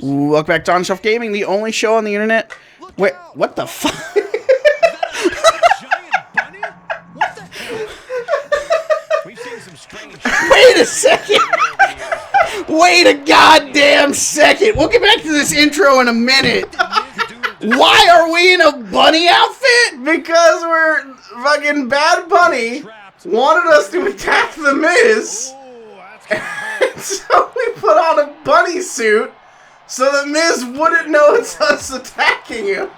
Welcome back to On Shelf Gaming, the only show on the internet. Wait, what the fuck? Wait a second. Wait a goddamn second. We'll get back to this intro in a minute. Why are we in a bunny outfit? Because we're fucking Bad Bunny wanted us to attack the Miz. And so we put on a bunny suit so the Miz wouldn't know it's us attacking him.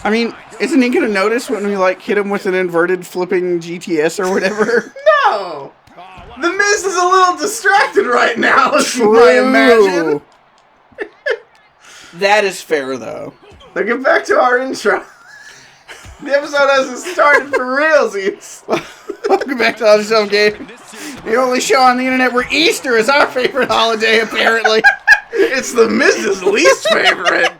I mean, isn't he gonna notice when we like hit him with an inverted flipping GTS or whatever? No! The Miz is a little distracted right now, as you might imagine. That is fair, though. Now get back to our intro. The episode hasn't started for realsies. Welcome back to On Shelf Gaming, the only show on the internet where Easter is our favorite holiday, apparently. It's the Miz's least favorite.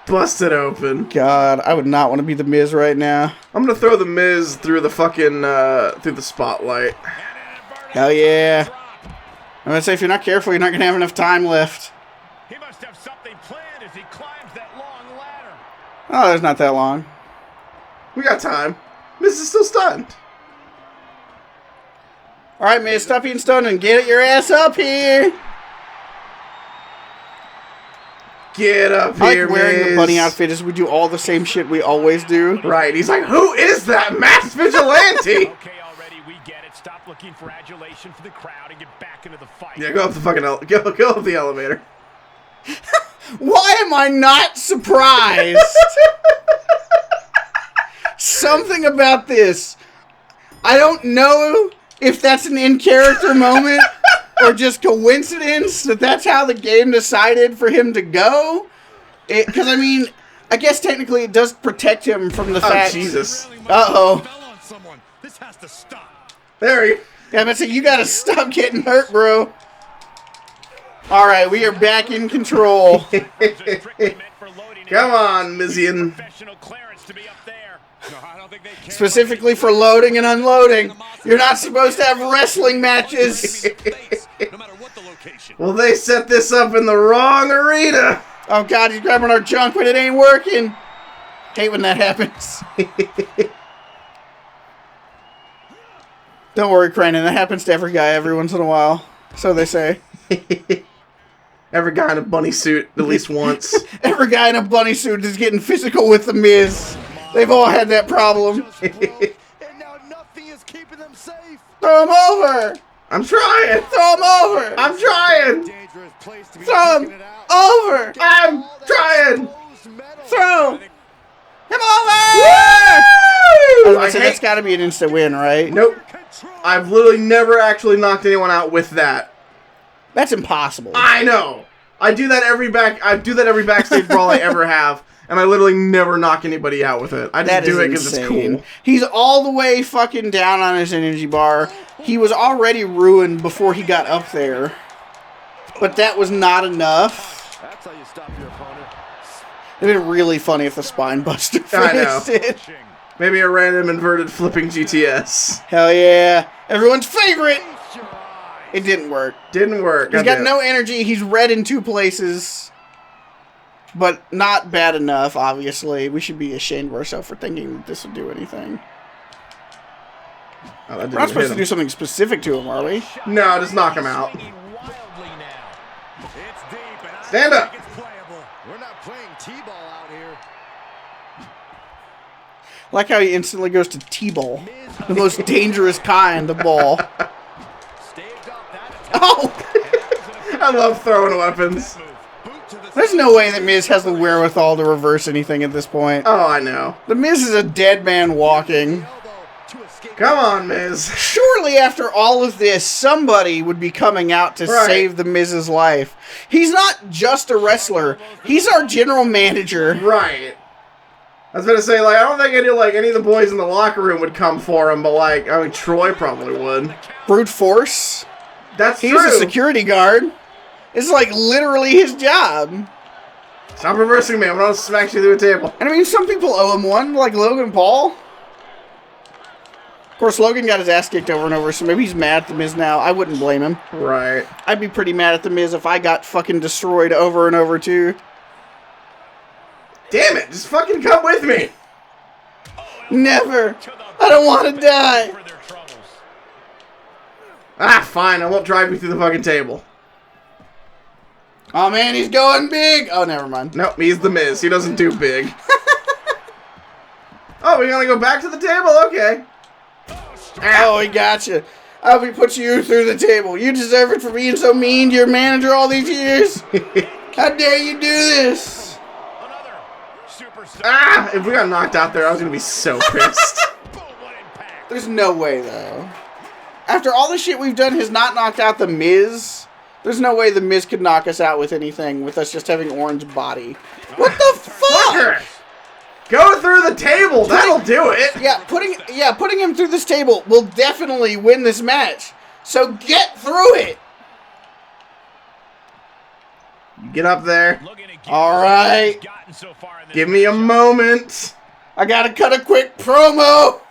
Busted open. God, I would not want to be the Miz right now. I'm gonna throw the Miz through the fucking, through the spotlight. Hell yeah. I'm gonna say, if you're not careful, you're not gonna have enough time left. He must have something planned as he climbs that long ladder. Oh, there's not that long. We got time. Miz is still stunned. Alright, Miz, stop being stoned and get your ass up here. Get up I here, like wearing Miz. the bunny outfit as we do all the same shit we always do. Right, he's like, who is that masked vigilante? Okay, already, we get it. Stop looking for adulation for the crowd and get back into the fight. Yeah, go up the fucking go up the elevator. Why am I not surprised? Something about this. I don't know if that's an in-character moment or just coincidence that that's how the game decided for him to go. Because, I mean, I guess technically it does protect him from the fact... Oh, Jesus. Uh-oh. This has to stop. There he... Yeah, but you gotta stop getting hurt, bro. Alright, we are back in control. Come on, Mizian. Specifically for loading and unloading. You're not supposed to have wrestling matches. Well, they set this up in the wrong arena. Oh god, he's grabbing our junk, but it ain't working. Hate when that happens. Don't worry, CRANDON. That happens to every guy every once in a while. So they say. Every guy in a bunny suit at least once. Every guy in a bunny suit is getting physical with the Miz. They've all had that problem. And now nothing is keeping them safe. Throw him over. I'm trying. Throw him over. I'm trying. Throw him over. I'm trying. Throw him over. I said that's got to be an instant win, right? Nope. I've literally never actually knocked anyone out with that. That's impossible. I know. I do that every backstage brawl I ever have, and I literally never knock anybody out with it. I just do it because it's cool. He's all the way fucking down on his energy bar. He was already ruined before he got up there. But that was not enough. That's how you stop your opponent. It'd been really funny if the Spine Buster finished it. Maybe a random inverted flipping GTS. Hell yeah. Everyone's favorite. It didn't work. Didn't work. He's got no energy. He's red in two places. But not bad enough, obviously. We should be ashamed of ourselves for thinking that this would do anything. Oh, We're not supposed to do something specific to him, are we? No, just knock him out. Stand up. We're not playing T-ball out here. Like how he instantly goes to T-ball. The most dangerous kind of ball. Oh! I love throwing weapons. There's no way that Miz has the wherewithal to reverse anything at this point. Oh, I know. The Miz is a dead man walking. Come on, Miz. Surely after all of this, somebody would be coming out to save the Miz's life. He's not just a wrestler. He's our general manager. Right. I was going to say, like, I don't think any of the boys in the locker room would come for him, but, like, I mean, Troy probably would. Brute force? That's true. He's a security guard. It's like literally his job. Stop reversing me. I'm going to smack you through a table. And I mean, some people owe him one, like Logan Paul. Of course, Logan got his ass kicked over and over, so maybe he's mad at The Miz now. I wouldn't blame him. Right. I'd be pretty mad at The Miz if I got fucking destroyed over and over, too. Damn it, just fucking come with me. Never. I don't want to die. Ah, fine, I won't drive you through the fucking table. Oh, man, he's going big. Oh, never mind. Nope, he's The Miz. He doesn't do big. Oh, we're gonna go back to the table? Okay. Oh, he got you. I hope he puts you through the table. You deserve it for being so mean to your manager all these years. How dare you do this? Ah! If we got knocked out there, I was gonna be so pissed. There's no way, though. After all the shit we've done has not knocked out The Miz, there's no way The Miz could knock us out with anything with us just having orange body. What the fuck? Go through the table. That'll do it. Yeah, putting him through this table will definitely win this match. So get through it. Get up there. All right. Give me a moment. I gotta cut a quick promo.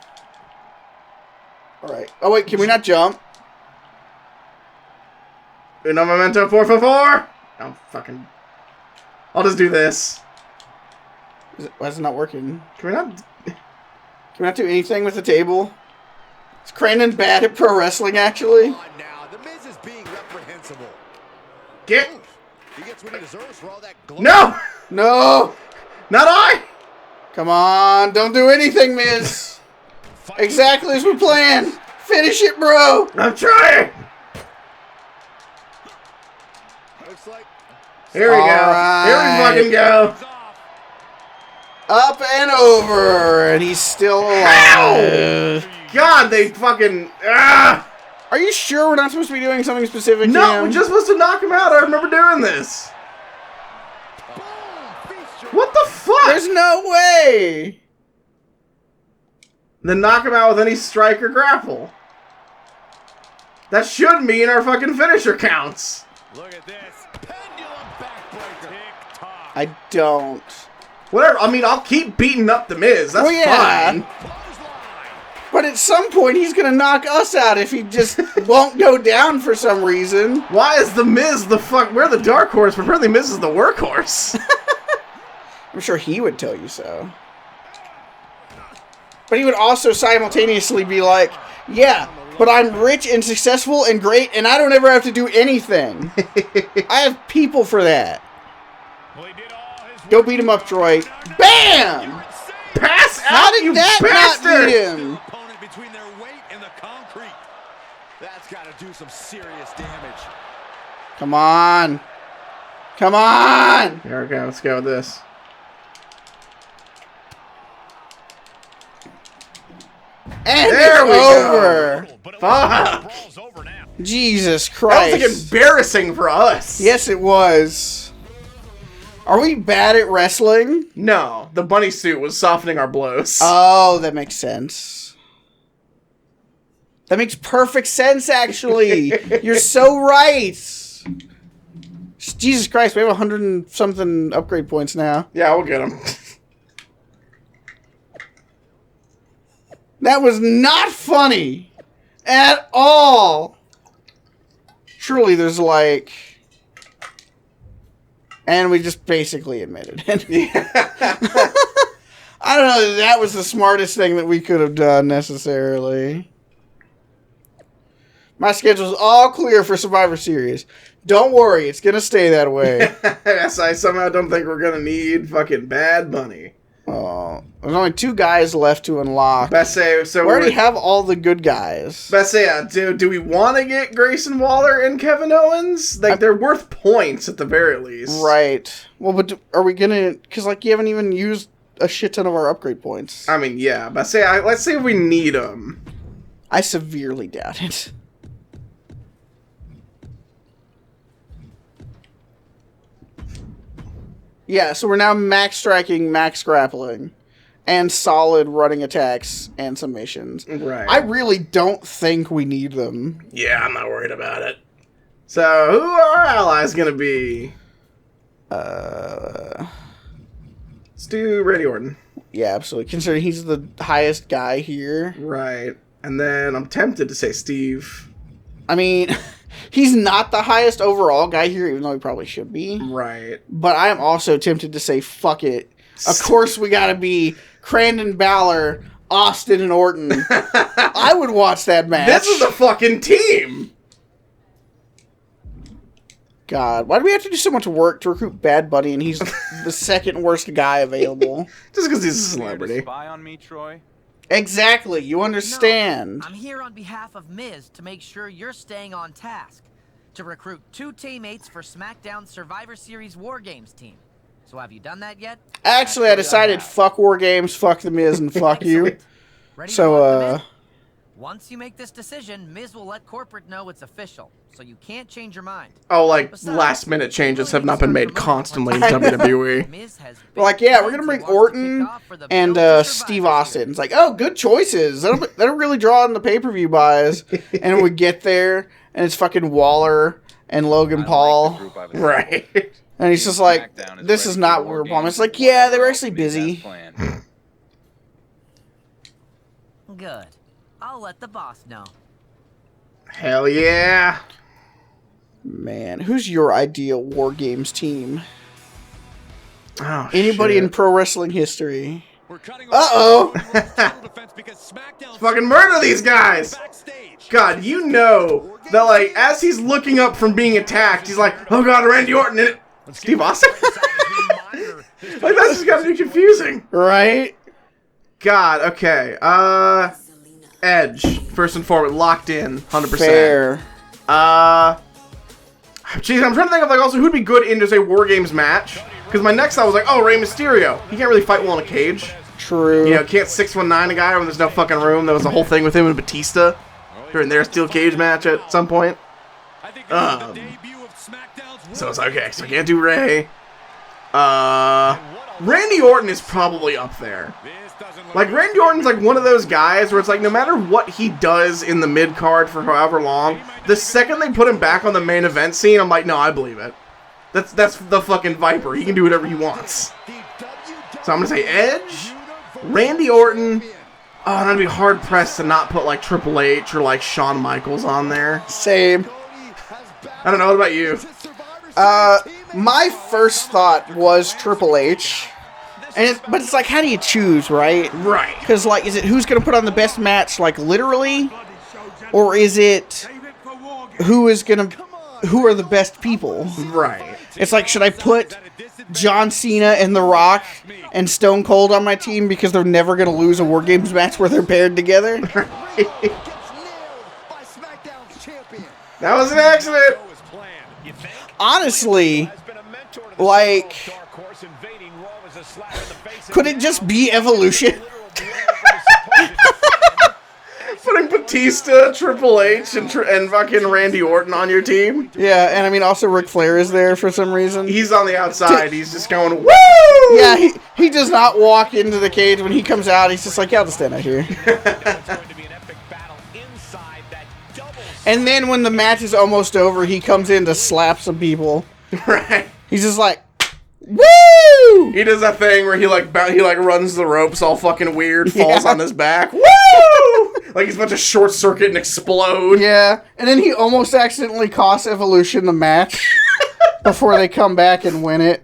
All right. Oh wait, can we not jump? Uno momento, 4-4-4. Oh, fucking. I'll just do this. Why is it not working? Can we not do anything with the table? Is Crandon bad at pro wrestling, actually? Now, the Miz is being reprehensible. Get. He gets what he deserves for all that glory. No! No! Not I! Come on, don't do anything, Miz. Exactly as we planned. Finish it, bro. I'm trying. Looks like Here we go. Right. Here we fucking go. Up and over, and he's still alive. God, they fucking. Ah! Are you sure we're not supposed to be doing something specific? No, to him? we're just supposed to knock him out. I remember doing this. What the fuck? There's no way. Then knock him out with any strike or grapple. That should mean our fucking finisher counts. Look at this. Pendulum backbreaker. Tick-tock. I don't. Whatever. I mean, I'll keep beating up the Miz. That's fine. But at some point, he's going to knock us out if he just won't go down for some reason. Why is the Miz the fuck? We're the dark horse, but apparently Miz is the workhorse. I'm sure he would tell you so. But he would also simultaneously be like, yeah, but I'm rich and successful and great, and I don't ever have to do anything. I have people for that. Go beat him up, Troy. Bam! Pass out, How did you that bastard! not beat him? opponent between their weight and the concrete. That's got to do some serious damage. Come on. Come on! Here we go. Let's go with this. And There it's we over. go. Fuck. Jesus That Christ. was like embarrassing for us. Yes, it was. Are we bad at wrestling? No, the bunny suit was softening our blows. Oh, that makes sense. That makes perfect sense, actually. You're so right. Jesus Christ, we have 100 and something upgrade points now. Yeah, we'll get them. That was not funny at all. Surely there's like... And we just basically admitted it. I don't know if that was the smartest thing that we could have done necessarily. My schedule's all clear for Survivor Series. Don't worry, it's going to stay that way. Yes, I somehow don't think we're going to need fucking Bad Bunny. Oh, there's only 2 guys left to unlock. Best say, so we already have all the good guys. Best say, do we want to get Grayson Waller and Kevin Owens? Like, they're worth points at the very least. Right. Well, but are we going to... Because, like, you haven't even used a shit ton of our upgrade points. I mean, yeah. But say, let's say if we need them. I severely doubt it. Yeah, so we're now max striking, max grappling, and solid running attacks and submissions. Right. I really don't think we need them. Yeah, I'm not worried about it. So, who are our allies going to be? Let's do Randy Orton. Yeah, absolutely. Considering he's the highest guy here. Right. And then I'm tempted to say Steve. I mean, he's not the highest overall guy here, even though he probably should be. Right. But I'm also tempted to say, fuck it. Of course we gotta be Crandon Balor, Austin, and Orton. I would watch that match. This is a fucking team. God, why do we have to do so much work to recruit Bad Bunny and he's the second worst guy available? Just because he's a celebrity. Spy on me, Troy? Exactly, you understand. No, I'm here on behalf of Miz to make sure you're staying on task. To recruit 2 teammates for SmackDown Survivor Series War Games team. So have you done that yet? Actually, I decided fuck War Games, fuck The Miz, and fuck you. Ready So, once you make this decision, Miz will let corporate know it's official, so you can't change your mind. Oh, like, last-minute changes have not been made constantly in WWE. We're like, yeah, we're going to bring Orton and Steve Austin. It's like, oh, good choices. That'll really draw in the pay-per-view buys. And we get there, and it's fucking Waller and Logan Paul. Right. And he's just like, this is not what we were promised. It's like, yeah, they were actually busy. Good. I'll let the boss know. Hell yeah. Man, who's your ideal War Games team? Oh, Anybody shit. in pro wrestling history? Uh-oh. Fucking murder these guys. God, you know that, like, as he's looking up from being attacked, he's like, oh god, Randy Orton in it. Steve Austin? Like, that's just gotta be confusing. Right? God, okay. Edge, first and foremost, locked in, 100%. Fair. Jeez, I'm trying to think of, like, also who'd be good in, say, War Games match. Because my next thought was like, oh, Rey Mysterio. He can't really fight well in a cage. True. You know, can't 619 a guy when there's no fucking room. There was a whole thing with him and Batista during their steel cage match at some point. So it's like, okay, so I can't do Rey. Randy Orton is probably up there. Like, Randy Orton's like one of those guys where it's like, no matter what he does in the mid-card for however long, the second they put him back on the main event scene, I'm like, no, I believe it. That's the fucking Viper. He can do whatever he wants. So I'm going to say Edge, Randy Orton. Oh, and I'd be hard-pressed to not put, like, Triple H or, like, Shawn Michaels on there. Same. I don't know, what about you? My first thought was Triple H. But it's like, how do you choose, right? Right. Because, like, is it who's going to put on the best match, like, literally? Or is it who are the best people? Right. It's like, should I put John Cena and The Rock and Stone Cold on my team because they're never going to lose a War Games match where they're paired together? That was an accident. Honestly, like, could it just be Evolution? Putting Batista, Triple H, and fucking Randy Orton on your team? Yeah, and I mean, also Ric Flair is there for some reason. He's on the outside. He's just going, woo! Yeah, he does not walk into the cage. When he comes out, he's just like, yeah, I'll just stand out here. And then when the match is almost over, he comes in to slap some people. Right. He's just like, woo! He does that thing where he runs the ropes all fucking weird, falls on his back. Woo! Like he's about to short circuit and explode. Yeah, and then he almost accidentally costs Evolution the match before they come back and win it.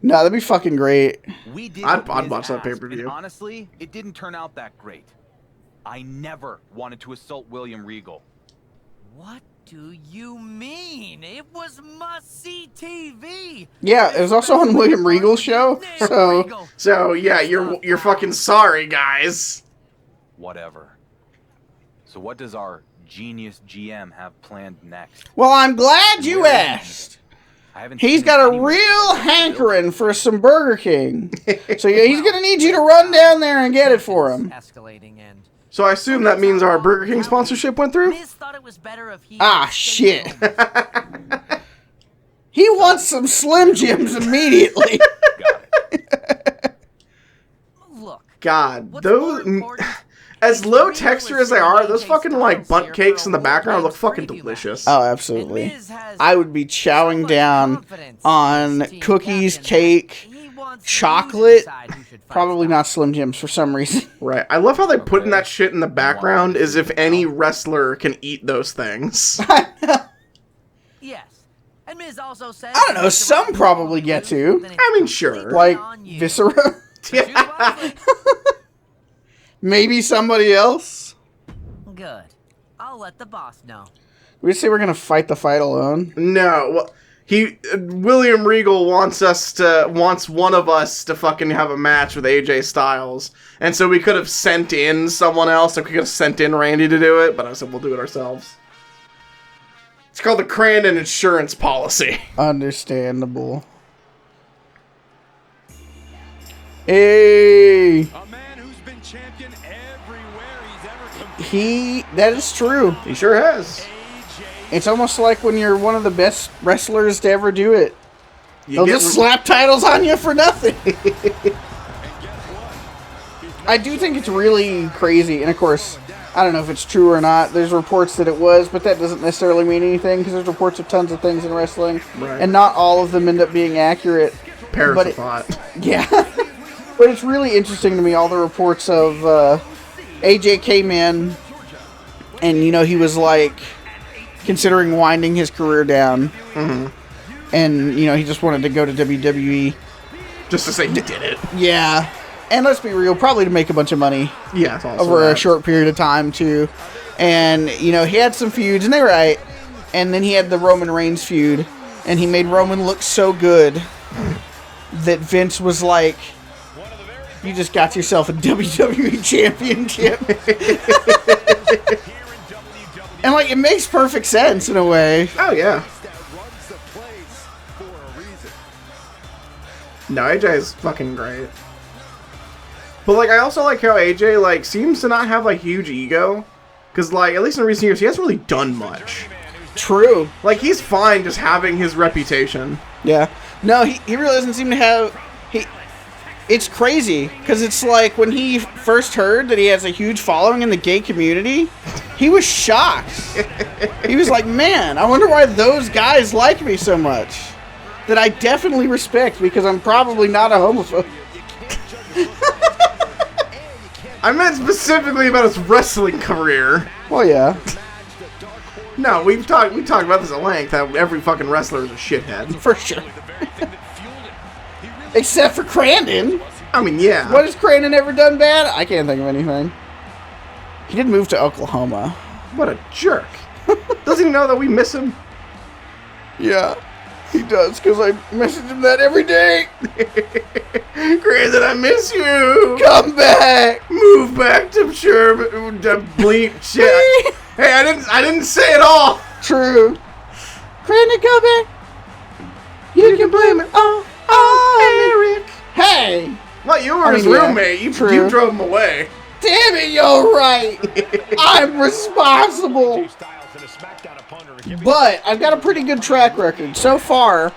No, that'd be fucking great. I'd watch that pay-per-view. Honestly, it didn't turn out that great. I never wanted to assault William Regal. What do you mean? It was must-see TV. Yeah, it was also on William Regal's show. So yeah, you're fucking sorry, guys. Whatever. So what does our genius GM have planned next? Well, I'm glad you asked. He's got a real hankering for some Burger King. So yeah, he's gonna need you to run down there and get it for him. Escalating and So I assume that means our Burger King sponsorship went through? Miz thought it was better if he Shit. He wants some Slim Jims immediately. Look. God, those as low texture as they are, those fucking like bunt cakes in the background look fucking delicious. Oh, absolutely. I would be chowing down on cookies, cake, wants you to chocolate. decide who should fight Probably Scott. not Slim Jims for some reason. Right. I love how they put in that shit in the background as if any wrestler can eat those things. Yes. And Miz also says I don't know, some probably get to. I mean, sure. Like on you. Viscera. Choose wisely. Maybe somebody else. Good. I'll let the boss know. We say we're gonna fight the fight alone. No, well, William Regal wants one of us to fucking have a match with AJ Styles, and so we could have sent in someone else. Like we could have sent in Randy to do it, but I said we'll do it ourselves. It's called the CRANDON insurance policy. Understandable. Hey, A man who's been champion everywhere he's ever competed. that is true. He sure has. It's almost like when you're one of the best wrestlers to ever do it. You They'll get just slap titles on you for nothing. I do think it's really crazy, and of course, I don't know if it's true or not. There's reports that it was, but that doesn't necessarily mean anything because there's reports of tons of things in wrestling, Right. and not all of them end up being accurate. Parrots but of thought. Yeah, but it's really interesting to me, all the reports of AJ came in, and he was like considering winding his career down, and he just wanted to go to WWE. Just to say he did it. Yeah, and let's be real, probably to make a bunch of money Yeah, it's also over a that. short period of time too. And he had some feuds, and they were right. And then he had the Roman Reigns feud, and he made Roman look so good that Vince was like, "You just got yourself a WWE Championship." And like, it makes perfect sense in a way. Oh yeah. Runs the place for a reason. No, AJ is fucking great. But like, I also like how AJ like seems to not have like huge ego, because like at least in recent years he hasn't really done much. True. Like he's fine just having his reputation. Yeah. No, he really doesn't seem to have... It's crazy, because it's like when he first heard that he has a huge following in the gay community, he was shocked. He was like, man, I wonder why those guys like me so much. That I definitely respect, because I'm probably not a homophobe. I meant specifically about his wrestling career. Well, yeah. No, we talked about this at length, how every fucking wrestler is a shithead. For sure. Except for Crandon. I mean, yeah. What has Crandon ever done bad? I can't think of anything. He did move to Oklahoma. What a jerk. Doesn't he know that we miss him? Yeah, he does, because I message him that every day. Crandon, I miss you. Come back. Move back to Sherman. Bleep shit. Hey, I didn't say it all. True. Crandon, come back. You can blame it all on Eric. Hey. Well, you were his yeah, roommate. You true. drove him away. Damn it, you're right. I'm responsible. But I've got a pretty good track record. So far,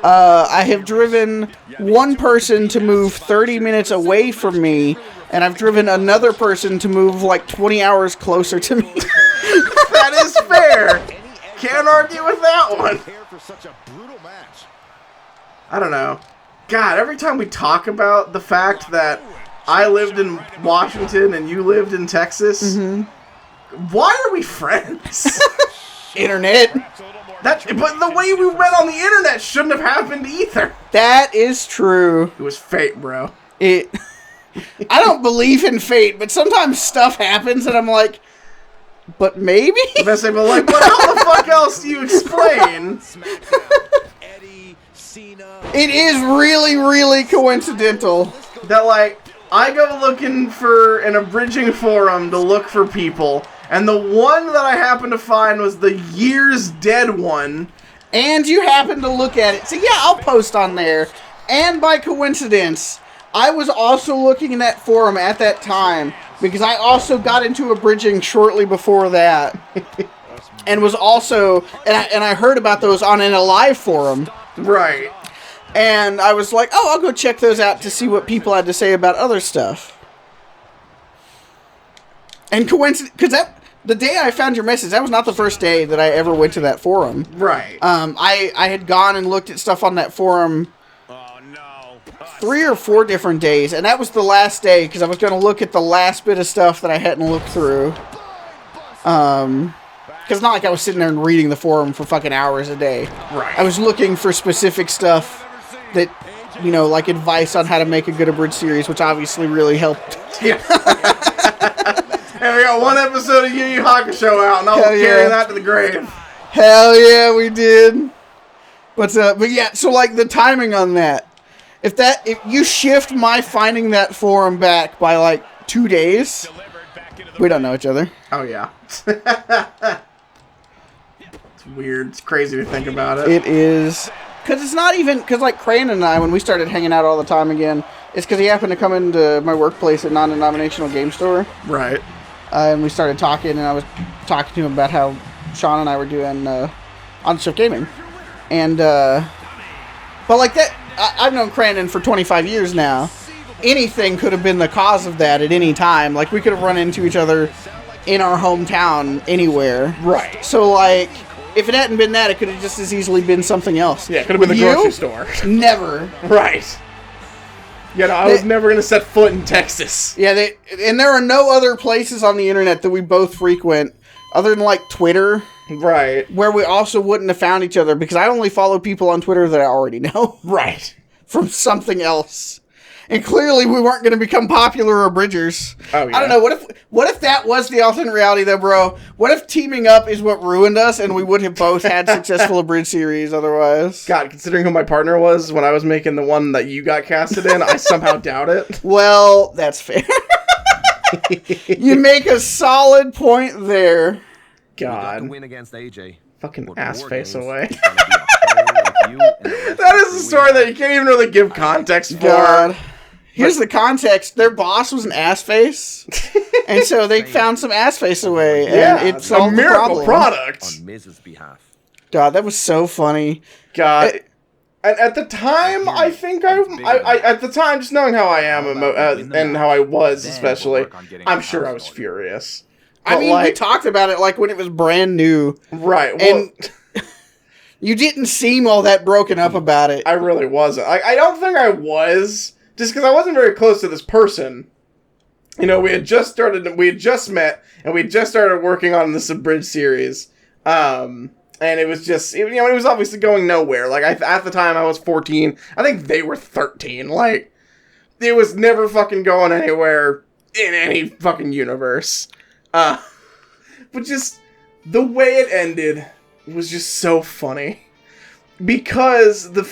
I have driven one person to move 30 minutes away from me, and I've driven another person to move like 20 hours closer to me. That is fair. Can't argue with that one. I don't know. God, every time we talk about the fact that I lived in Washington and you lived in Texas, why are we friends? Internet. But the way we met on the internet shouldn't have happened either. That is true. It was fate, bro. I don't believe in fate, but sometimes stuff happens and I'm like, but maybe? But like, what? How the fuck else do you explain? It is really, really coincidental. That, like, I go looking for an abridging forum to look for people, and the one that I happened to find was the years dead one. And you happen to look at it. So yeah, I'll post on there. And by coincidence, I was also looking in that forum at that time, because I also got into abridging shortly before that. And was also, and I heard about those on an Alive forum. Right. And I was like, oh, I'll go check those out to see what people had to say about other stuff. And because the day I found your message, that was not the first day that I ever went to that forum. Right. I had gone and looked at stuff on that forum 3 or 4 different days, and that was the last day because I was going to look at the last bit of stuff that I hadn't looked through. Because it's not like I was sitting there and reading the forum for fucking hours a day. Right. I was looking for specific stuff that, you know, like advice on how to make a good abridged series, which obviously really helped. Yeah. And we got 1 episode of Yu Yu Hakusho out, and I'll carry that to the grave. Hell yeah, we did. But yeah, so like the timing on that, if you shift my finding that forum back by like 2 days, we don't know each other. Oh yeah. It's weird. It's crazy to think about it. It is. Because it's not even, because like Crandon and I, when we started hanging out all the time again, it's because he happened to come into my workplace at non-denominational game store. Right. And we started talking, and I was talking to him about how Sean and I were doing on Shift Gaming. And, but like that, I've known Crandon for 25 years now. Anything could have been the cause of that at any time. Like, we could have run into each other in our hometown anywhere. Right. So, like, if it hadn't been that, it could have just as easily been something else. Yeah, it could have been the grocery store. Never. Right. You know, I was never going to set foot in Texas. Yeah, and there are no other places on the internet that we both frequent other than, like, Twitter. Right. Where we also wouldn't have found each other because I only follow people on Twitter that I already know. Right. From something else. And clearly we weren't going to become popular abridgers. Oh, yeah. I don't know. What if that was the alternate reality, though, bro? What if teaming up is what ruined us and we would have both had successful abridged series other?wise? God, considering who my partner was when I was making the one that you got casted in, I somehow doubt it. Well, that's fair. You make a solid point there. God. Win against AJ. Fucking ass face away. That That is a story that you can't even really give context for. God. Here's the context. Their boss was an ass face. And so they found some ass face away. And Yeah, it it's a solved the miracle problem. product. on Miz's behalf. God, that was so funny. God. And at the time, I think I at the time, just knowing how I am and how I was especially, I'm sure I was furious. I But, mean, we talked about it like when it was brand new. Right. Well, And you didn't seem all that broken up about it. I really wasn't. I don't think I was, just because I wasn't very close to this person. You know, we had just met, and we had just started working on this abridged series. And it was just, it was obviously going nowhere. Like, at the time, I was 14. I think they were 13. Like, it was never fucking going anywhere in any fucking universe. But just, the way it ended was just so funny. Because the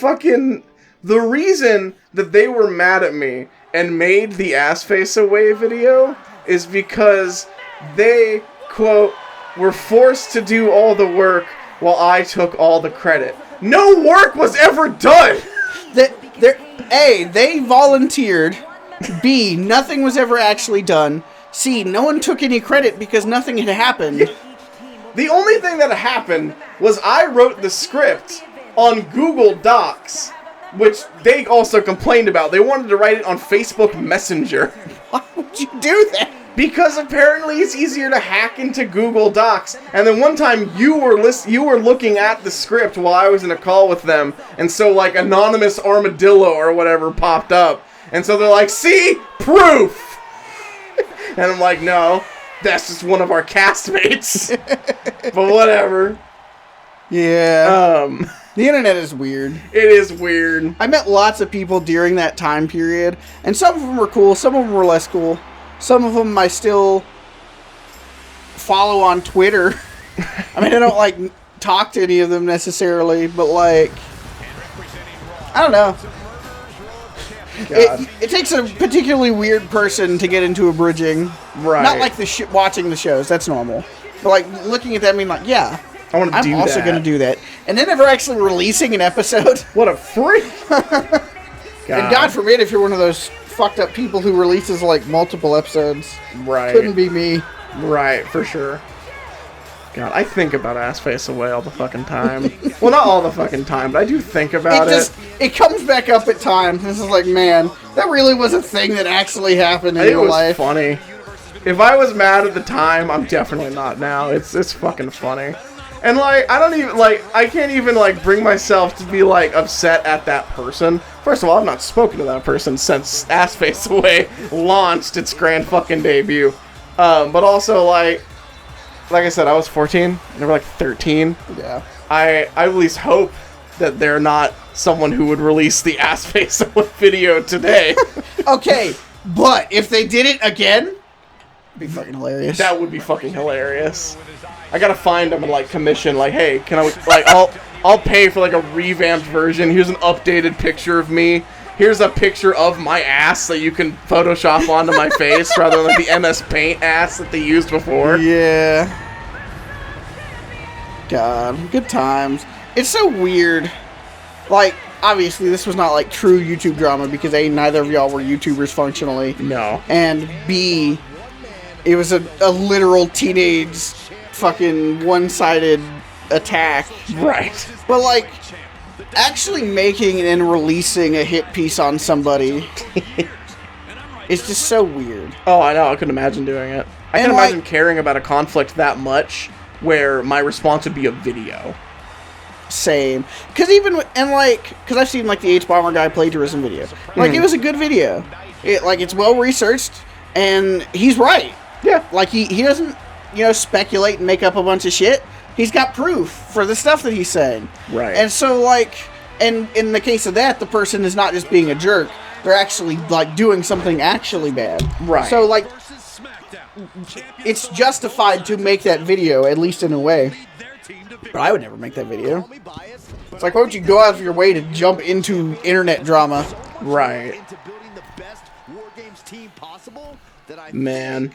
reason that they were mad at me and made the ass face away video is because they, quote, were forced to do all the work while I took all the credit. No work was ever done! A, they volunteered. B, nothing was ever actually done. C, no one took any credit because nothing had happened. The only thing that happened was I wrote the script on Google Docs, which they also complained about. They wanted to write it on Facebook Messenger. Why would you do that? Because apparently it's easier to hack into Google Docs. And then one time you were looking at the script while I was in a call with them, and so like Anonymous Armadillo or whatever popped up. And so they're like, "See? Proof!" And I'm like, "No, that's just one of our castmates." But whatever. Yeah. The internet is weird. It is weird. I met lots of people during that time period, and some of them were cool, some of them were less cool. Some of them I still follow on Twitter. I mean, I don't, like, talk to any of them necessarily, but, like, I don't know. It takes a particularly weird person to get into abridging. Right. Not like watching the shows, that's normal. But, like, looking at that, I mean, like, yeah. I'm also going to do that. And then never actually releasing an episode. What a freak! And God forbid if you're one of those fucked up people who releases like multiple episodes. Right. Couldn't be me. Right, for sure. God, I think about Ass Face Away all the fucking time. Well, not all the fucking time, but I do think about it. It comes back up at times. This is like, man, that really was a thing that actually happened in real life. It was funny. If I was mad at the time, I'm definitely not now. It's fucking funny. And, like, I don't even, like, I can't even, like, bring myself to be, like, upset at that person. First of all, I've not spoken to that person since Ass Face Away launched its grand fucking debut. But also, like I said, I was 14. They were, like, 13. Yeah. I at least hope that they're not someone who would release the Ass Face Away video today. Okay, but if they did it again, it'd be fucking hilarious. That would be fucking hilarious. I gotta find them and, like, commission, like, hey, can I, like, I'll pay for, like, a revamped version. Here's an updated picture of me. Here's a picture of my ass that you can Photoshop onto my face rather than, like, the MS Paint ass that they used before. Yeah. God, good times. It's so weird. Like, obviously, this was not, like, true YouTube drama because, A, neither of y'all were YouTubers functionally. No. And, B, it was a literal teenage fucking one-sided attack. Right. But, like, actually making and releasing a hit piece on somebody is just so weird. Oh, I know. I couldn't imagine doing it. I And, can like, imagine caring about a conflict that much where my response would be a video. Same. Because because I've seen, like, the H-Bomber guy plagiarism video. Like, it was a good video. It's well-researched, and he's right. Yeah. Like, he doesn't, speculate and make up a bunch of shit. He's got proof for the stuff that he's saying. Right. And so, like, and in the case of that, the person is not just being a jerk. They're actually, like, doing something actually bad. Right. So, like, it's justified to make that video, at least in a way. But I would never make that video. It's like, why would you go out of your way to jump into internet drama? Right. Man.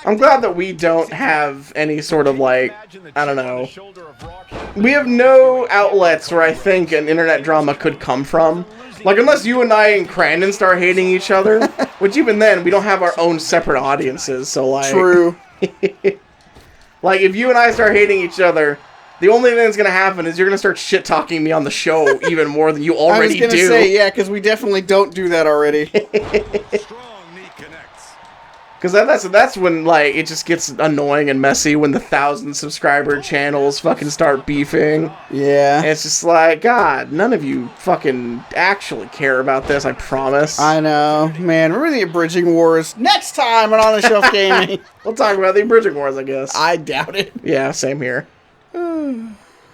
I'm glad that we don't have any sort of, like, I don't know. We have no outlets where I think an internet drama could come from. Like, unless you and I and Crandon start hating each other, which even then, we don't have our own separate audiences, so, like... True. Like, if you and I start hating each other, the only thing that's going to happen is you're going to start shit-talking me on the show even more than you already do. I was going to say, yeah, because we definitely don't do that already. Because that's when, like, it just gets annoying and messy when the 1,000-subscriber channels fucking start beefing. Yeah. And it's just like, God, none of you fucking actually care about this, I promise. I know. Man, remember the abridging wars? Next time on the Shelf Gaming. We'll talk about the abridging wars, I guess. I doubt it. Yeah, same here.